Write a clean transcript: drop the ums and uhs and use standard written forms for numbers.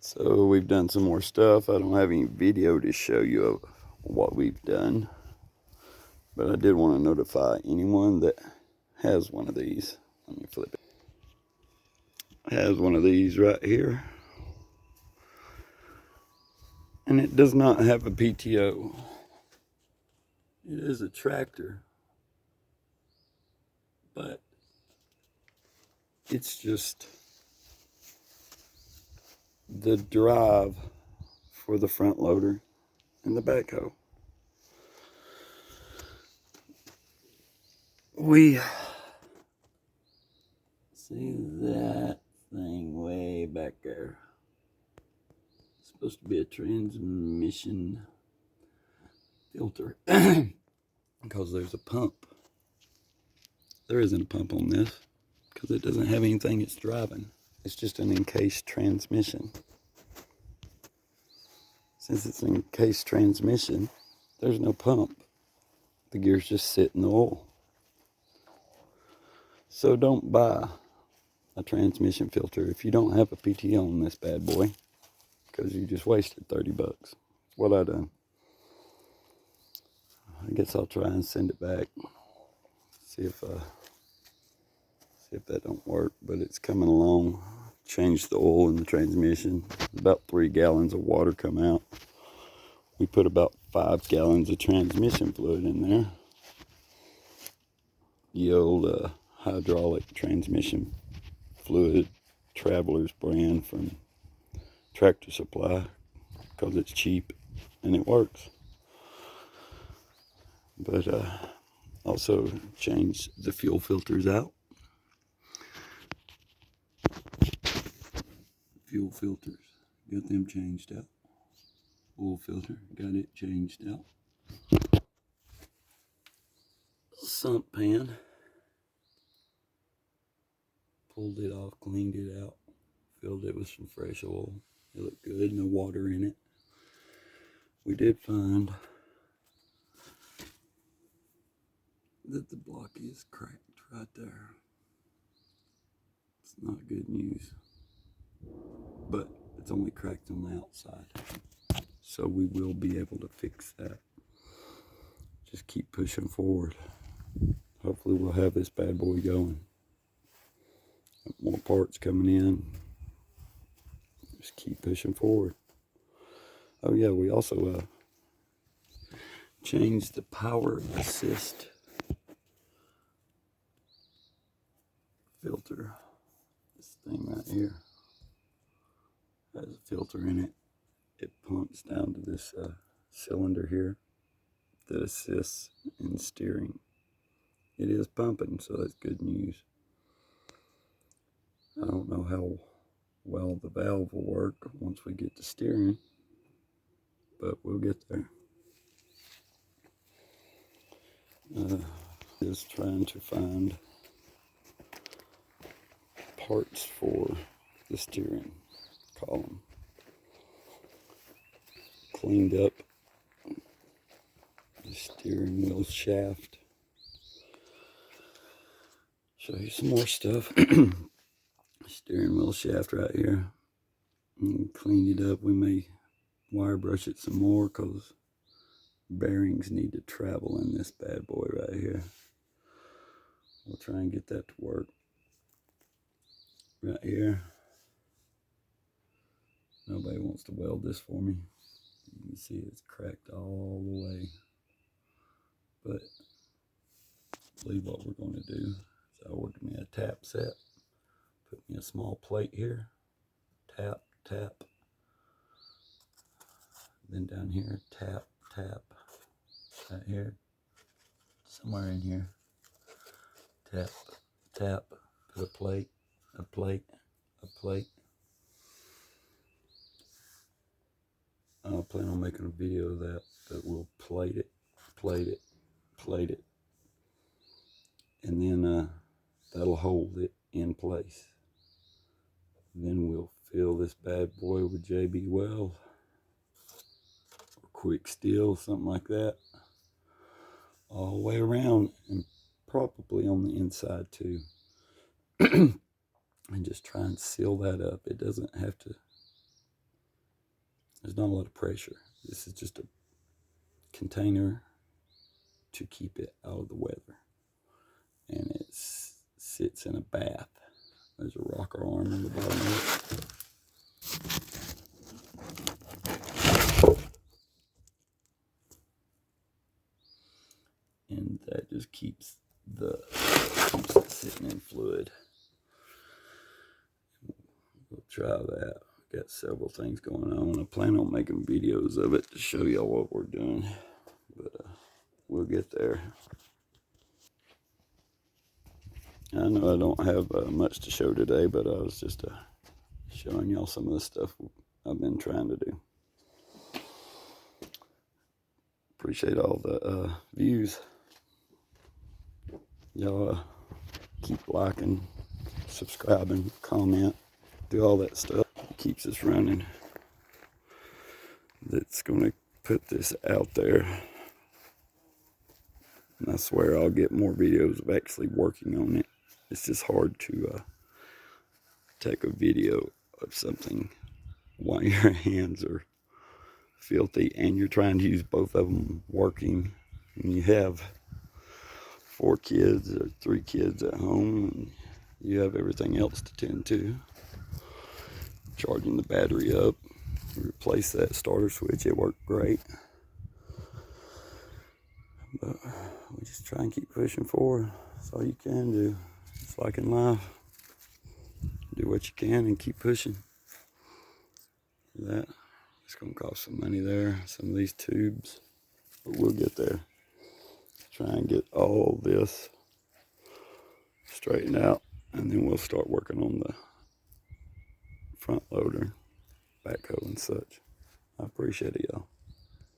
So we've done some more stuff. I don't have any video to show you of what we've done, but I did want to notify anyone that has one of these. Let me flip it. Has one of these right here, and it does not have a PTO. It is a tractor, but it's just the drive for the front loader and the backhoe. We see that thing way back there. It's supposed to be a transmission filter because there's a pump. There isn't a pump on this because it doesn't have anything it's driving. It's just an encased transmission. Since it's an encased transmission, there's no pump. The gears just sit in the oil. So don't buy a transmission filter if you don't have a PTO on this bad boy, because you just wasted 30 bucks. That's what I done. I guess I'll try and send it back. See if that don't work, but it's coming along. Changed the oil in the transmission. About 3 gallons of water come out. We put about 5 gallons of transmission fluid in there. The old hydraulic transmission fluid, Traveler's brand from Tractor Supply, because it's cheap and it works. But also changed the fuel filters out. Fuel filters, got them changed out. Oil filter, got it changed out. Sump pan, pulled it off, cleaned it out, filled it with some fresh oil. It looked good, no water in it. We did find that the block is cracked right there. It's not good news, but it's only cracked on the outside. So we will be able to fix that. Just keep pushing forward. Hopefully we'll have this bad boy going. More parts coming in. Just keep pushing forward. Oh yeah, we also changed the power assist filter. This thing right here has a filter in it. It pumps down to this cylinder here that assists in steering. It is pumping, so that's good news. I don't know how well the valve will work once we get to steering, but we'll get there. Just trying to find parts for the steering column. Cleaned up the steering wheel shaft. Show you some more stuff. Steering wheel shaft right here. And cleaned it up. We may wire brush it some more because bearings need to travel in this bad boy right here. We'll try and get that to work. Right here. Nobody wants to weld this for me. You can see it's cracked all the way. But I believe what we're going to do is I ordered me a tap set. Put me a small plate here. Tap, tap. Then down here, tap, tap. Right here. Somewhere in here. Tap, tap. Put a plate, a plate, a plate. I'll plan on making a video of that we'll plate it, plate it, plate it. And then that'll hold it in place. Then we'll fill this bad boy with JB Weld or Quick Steel, something like that, all the way around, and probably on the inside too. And just try and seal that up. It doesn't have to There's not a lot of pressure. This is just a container to keep it out of the weather. And it sits in a bath. There's a rocker arm on the bottom of it. And that just keeps it sitting in fluid. We'll try that. Got several things going on. I plan on making videos of it to show y'all what we're doing, but we'll get there. I know I don't have much to show today, but I was just showing y'all some of the stuff I've been trying to do. Appreciate all the views. Y'all keep liking, subscribing, comment, do all that stuff. It keeps us running. That's going to put this out there. And I swear I'll get more videos of actually working on it. It's just hard to take a video of something while your hands are filthy and you're trying to use both of them working. And you have 4 kids or 3 kids at home, and you have everything else to tend to. Charging the battery up, replace that starter switch, it worked great. But we just try and keep pushing forward. That's all you can do. It's like in life. Do what you can and keep pushing. That it's gonna cost some money there, some of these tubes, but we'll get there. Try and get all this straightened out, and then we'll start working on the front loader, backhoe and such. I appreciate it, y'all.